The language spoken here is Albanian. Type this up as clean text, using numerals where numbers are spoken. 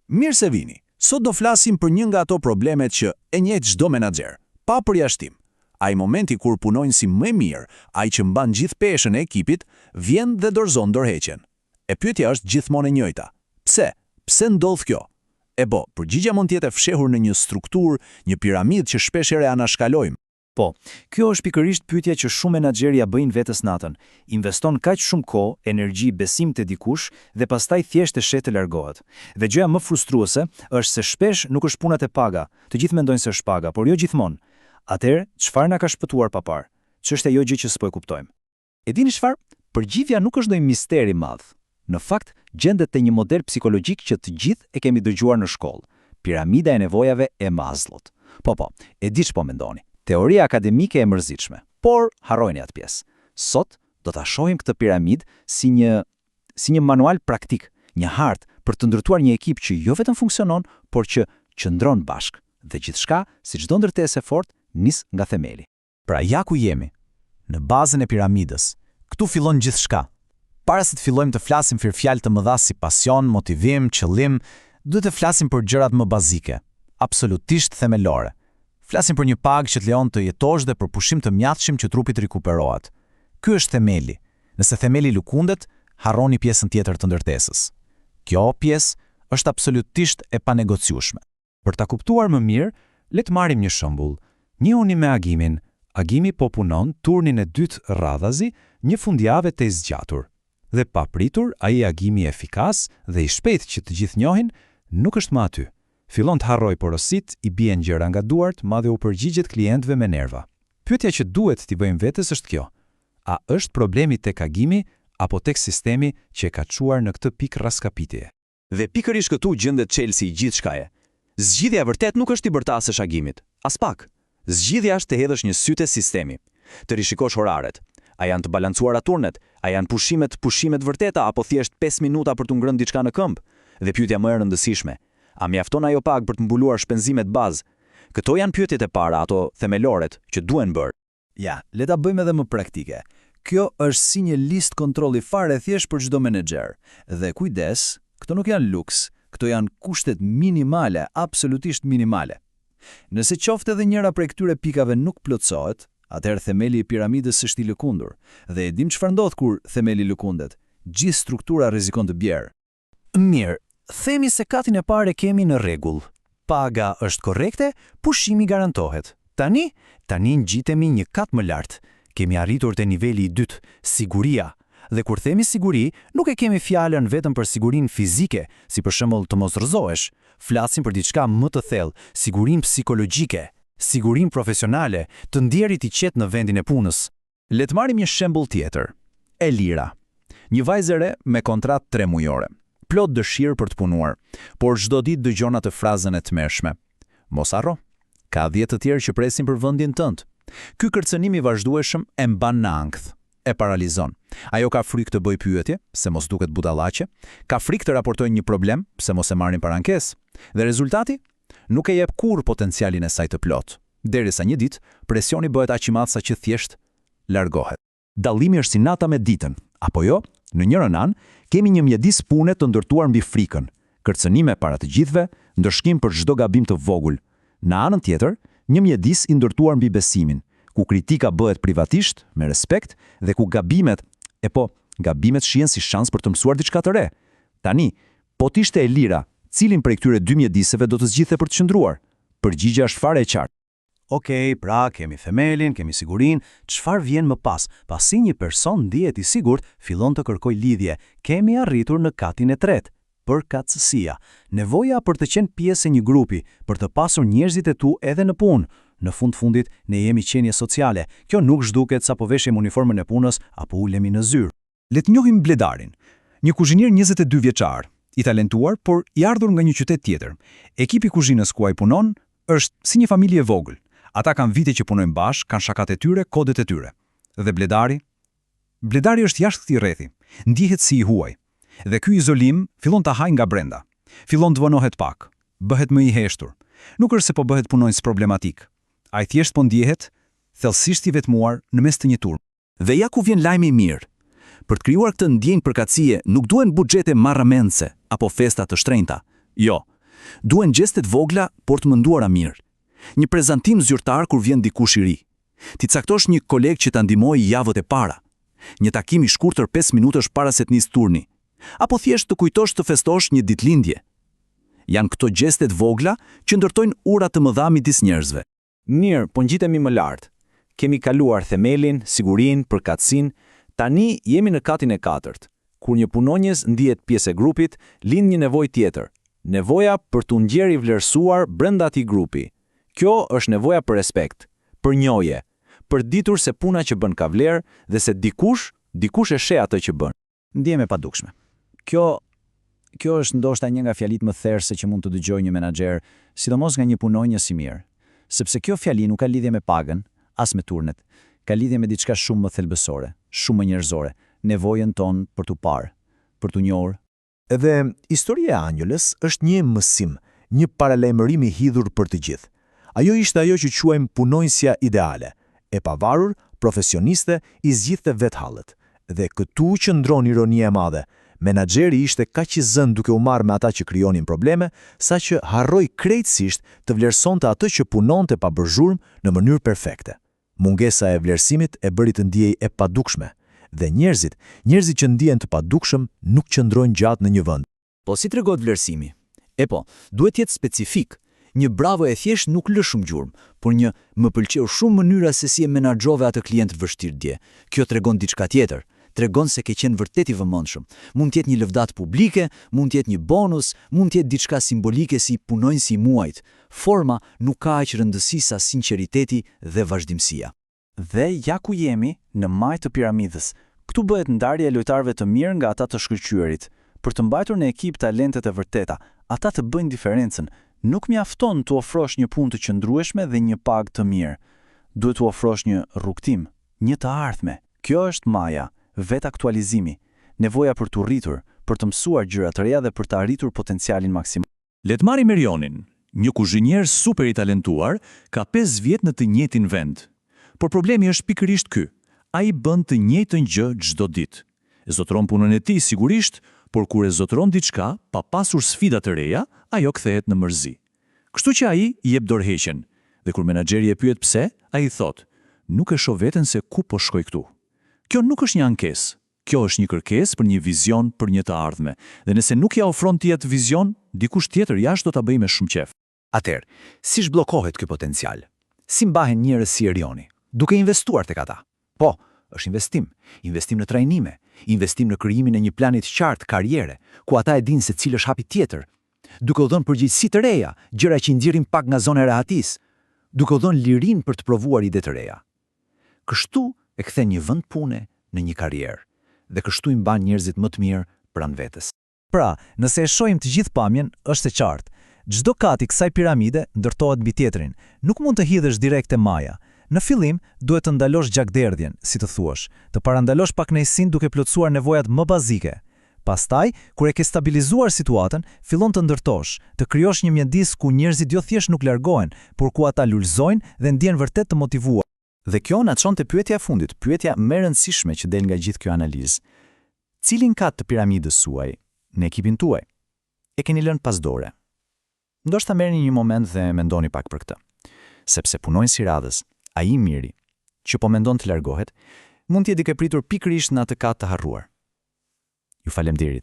Mirë se vini. Sot do flasim për një nga ato problemet që e njeh çdo menaxher, pa përjashtim. Ai momenti kur punojnë si më mirë, ai që mban gjithë peshën e ekipit, vjen dhe dorëzon dorëheqjen. E pyetja është gjithmonë e njëjta. Pse? Pse ndodh kjo? Përgjigja mund të jetë e fshehur në një strukturë, një piramidë që shpeshherë anashkalojmë. Po, kjo është pikërisht pyetja që shumë menaxherë ja bëjnë vetes natën. Investon kaq shumë kohë, energji, besim te dikush dhe pastaj thjesht e shet të largohet. Dhe gjëja më frustruese është se shpesh nuk është puna te paga. Të gjithë mendojnë se është paga, por jo gjithmonë. Atëherë, çfarë na ka shpëtuar pa parë? Ç'është ajo gjë që s'po e kuptojmë? E dini çfarë? Përgjigja nuk është ndonjë mister i madh. Në fakt, gjendet te një model psikologjik që të gjithë e kemi dëgjuar në shkollë, piramida e nevojave e Maslow't. Po, e di ç'po mendoni. Teoria akademike e mërzitshme, por harrojeni atë pjesë. Sot do ta shohim këtë piramidë si një manual praktik, një hartë për të ndërtuar një ekip që jo vetëm funksionon, por që qëndron bashkë. Dhe gjithçka, si çdo ndërtesë e fortë, nis nga themeli. Pra ja ku jemi, në bazën e piramidës. Këtu fillon gjithçka. Para se të fillojmë të flasim për fjalë të mëdha si pasion, motivim, qëllim, duhet të flasim për gjërat më bazike, absolutisht themelore. Flasim për një pagë që të lejon të jetosh dhe për pushim të mjafshëm që trupi të rikuperohet. Ky është themeli. Nëse themeli lëkundet, harroni pjesën tjetër të ndërtesës. Kjo pjesë është absolutisht e panegociueshme. Për ta kuptuar më mirë, le të marrim një shembull. Njihuni me Agimin. Agimi po punon turnin e dytë radhazi, një fundjavë të zgjatur. Dhe pa pritur, ai Agimi efikas dhe i shpejt që të gjithë njohin, nuk është më aty. Fillon të harroj porosit, i bien gjëra nga duart, madje u përgjigjet klientëve me nerva. Pyetja që duhet t'i bëjmë vetes është kjo: a është problemi tek Agimi apo tek sistemi që e ka çuar në këtë pikë raskapitje? Dhe pikërisht këtu gjendet çelësi i gjithçkaje. Zgjidhja e vërtet nuk është i bërtasësh Agimit, as pak. Zgjidhja është të hedhësh një sy te sistemi, të rishikosh oraret. A janë të balancuara turnet? A janë pushimet vërteta apo thjesht 5 minuta për të ngrënë diçka në këmbë? Dhe pyetja më e rëndësishme: a mjafton ajo pagë për të mbuluar shpenzimet bazë? Këto janë pyetjet e para, ato themeloret që duhen bërë. Ja, le ta bëjmë edhe më praktike. Kjo është si një listë kontrolli fare thjesht për çdo menaxher. Dhe kujdes, këto nuk janë luks, këto janë kushtet minimale, absolutisht minimale. Nëse qoftë edhe njëra prej këtyre pikave nuk plotësohet, atëherë themeli i piramidës është i lëkundur. Dhe e dim çfarë ndodh kur themeli lëkundet. Gjithë struktura rrezikon të bjerë. Mirë, themi se katin e parë e kemi në rregull. Paga është korrekte, pushimi garantohet. Tani ngjitemi një kat më lart. Kemi arritur te niveli i dytë, siguria. Dhe kur themi siguri, nuk e kemi fjalën vetëm për sigurinë fizike, si për shembull të mos rrëzohesh. Flasim për diçka më të thellë, sigurinë psikologjike, sigurinë profesionale, të ndjerit i qetë në vendin e punës. Le të marrim një shembull tjetër. Elira, një vajzë e re me kontratë 3 mujore. Plot dëshirë për të punuar, por çdo ditë dëgjon atë frazën e tmerrshme: mos harro, ka 10 të tjerë që presin për vendin tënd. Ky kërcënim i vazhdueshëm e mban në ankth, e paralizon. Ajo ka frikë të bëjë pyetje, pse mos duket budallaqe, ka frikë të raportojë një problem, pse mos e marrin parankesë. Dhe rezultati? Nuk e jep kurrë potencialin e saj të plot. Derisa një ditë, presioni bëhet aq i madh sa që thjesht largohet. Dallimi është si nata me ditën, apo jo? Në njërin anë, kemi një mjedis pune të ndërtuar mbi frikën, kërcënime para të gjithëve, ndërshkim për çdo gabim të vogël. Në anën tjetër, një mjedis i ndërtuar mbi besimin, ku kritika bëhet privatisht, me respekt, dhe ku gabimet shihen si shans për të mësuar diçka të re. Tani, po t'ishte Elira, cilin prej këtyre dy mjediseve do të zgjidhte për të qëndruar? Përgjigjja është fare e qartë. Okej, pra kemi themelin, kemi sigurinë, çfarë vjen më pas? Pasi një person ndihet i sigurt, fillon të kërkojë lidhje. Kemi arritur në katin e tretë. Përkatësia, nevoja për të qenë pjesë e një grupi, për të pasur njerëzit e tu edhe në punë. Në fundit, ne jemi qenie sociale. Kjo nuk zhduket sa po veshim uniformën e punës apo ulemi në zyrë. Le të njohim Bledarin, një kuzhinier 22 vjeçar, i talentuar, por i ardhur nga një qytet tjetër. Ekipi kuzhinës ku ai punon është si një familje e vogël. Ata kanë vite që punojnë bashkë, kanë shakat e tyre, kodet e tyre. Dhe Bledari është jashtë këtij rrethi, ndihet si i huaj. Dhe ky izolim fillon ta hajë nga brenda. Fillon të vonohet pak, bëhet më i heshtur. Nuk është se po bëhet punonjës problematik. Ai thjesht po ndjehet thellësisht i vetmuar në mes të një turme. Dhe ja ku vjen lajmi i mirë. Për të krijuar këtë ndjenjë përkatësie, nuk duhen buxhete marramendse apo festa të shtrenjta. Jo, Duhen gjestet vogla, por të menduara mirë. Një prezantim zyrtar kur vjen dikush i ri. Ti caktosh një koleg që ta ndihmojë javët e para. Një takim i shkurtër 5 minutash para se të nisë turni. Apo thjesht të kujtosh të festosh një ditëlindje. Janë këto gjestet vogla që ndërtojnë ura të mëdha midis njerëzve. Mirë, po ngjitemi më lart. Kemi kaluar themelin, sigurinë, përkatësinë, tani jemi në katin e 4. Kur një punonjës ndihet pjesë e grupit, lind një nevojë tjetër. Nevoja për t'u ndjerë i vlerësuar brenda atij grupi. Kjo është nevoja për respekt, për njohje, për ditur se puna që bën ka vlerë dhe se dikush e sheh atë që bën. Ndihem e padukshme. Kjo është ndoshta një nga fjalitë më therrse që mund të dëgjojë një menaxher, sidomos nga një punonjës i mirë. Sepse kjo fjali nuk ka lidhje me pagën, as me turnet, ka lidhje me diçka shumë më thelbësore, shumë më njerëzore, nevojën tonë për t'u parë, për t'u njohur. Edhe historia e Angelës është një mësim, një paralajmërim i hidhur për të gjithë. Ajo ishte ajo që quajmë punonjësja ideale, e pavarur, profesioniste, i zgjidhte vetë hallët. Dhe këtu qëndron ironia e madhe. Menaxheri ishte kaq i zënë duke u marrë me ata që krijonin probleme, saqë harroi krejtësisht të vlerësonte atë që punonte pa bërë zhurmë në mënyrë perfekte. Mungesa e vlerësimit e bëri të ndiej e padukshme. Dhe njerëzit që ndihen të padukshëm nuk qëndrojnë gjatë në një vend. Po si tregon vlerësimi? Duhet të jetë specifik. Një bravo e thjesht nuk lë shumë gjurmë, por një më pëlqeu shumë mënyra se si e menaxhove atë klient vështirë dje. Kjo tregon diçka tjetër. Tregon se ke qenë vërtet i vëmendshëm. Mund të jetë një lëvdat publike, mund të jetë një bonus, mund të jetë diçka simbolike si punonjësi i muajit. Forma nuk ka aq rëndësi sa sinqeriteti dhe vazhdimësia. Dhe ja ku jemi, në majtë të piramidës. Këtu bëhet ndarja e lojtarëve të mirë nga ata të shkëlqyerit. Për të mbajtur në ekip talentet e vërteta, ata të bëjnë diferencën. Nuk mjafton të ofrosh një punë të qëndrueshme dhe një pagë të mirë. Duhet të ofrosh një rrugtim, një të ardhme. Kjo është maja, vetë aktualizimi, nevoja për të rritur, për të mësuar gjëra të reja dhe për të arritur potencialin maksimal. Le të marrim Merionin, një kuzhinier super i talentuar, ka 5 vjet në të njëjtin vend. Por problemi është pikërisht ky. Ai bën të njëjtën gjë çdo ditë. E zotëron punën e tij sigurisht, por kur e zotëron diçka, pa pasur sfida të reja, ajo kthehet në mërzi. Kështu që ai i jep dorëheqjen, dhe kur menaxheri e pyet pse, ai thotë: "Nuk e shoh veten se ku po shkoj këtu." Kjo nuk është një ankesë, kjo është një kërkesë për një vizion për një të ardhme, dhe nëse nuk ja ofron ti atë vizion, dikush tjetër jashtë do ta bëjë me shumë qejf. Atëherë, si zhbllokohet ky potencial? Si mbahen njerëz si Erioni, duke investuar tek ata? Po, është investim në trajnime, investim në krijimin e një plani të qartë karriere, ku ata e dinë se cili është hapi tjetër, duke u dhënë përgjegjësi të reja, gjëra që i nxjerrin pak nga zona e rehatisë, duke u dhënë lirinë për të provuar ide të reja. Kështu e kthen një vend pune në një karrierë, dhe kështu i mban njerëzit më të mirë pranë vetes. Pra, nëse e shohim të gjithë pamjen, është e qartë. Çdo kat i kësaj piramide ndërtohet mbi tjetrin. Nuk mund të hidhesh direkt te maja. Në fillim, duhet të ndalosh gjakderdhjen, si të thuash, të parandalosh pakënaqësinë duke plotësuar nevojat më bazike. Pastaj, kur e ke stabilizuar situatën, fillon të ndërtosh, të krijosh një mjedis ku njerëzit jo thjesht nuk largohen, por ku ata lulëzojnë dhe ndjen vërtet të motivuar. Dhe kjo na çon te pyetja e fundit, pyetja më e rëndësishme që del nga gjithë kjo analizë. Cilin kat të piramidës suaj në ekipin tuaj e keni lënë pas dore? Ndoshta merrni një moment dhe mendoni pak për këtë. Sepse punonjësi i radhës, ai i miri, që po mendon të largohet, mund të jetë duke pritur pikërisht në atë kat të harruar. Ju falemnderit.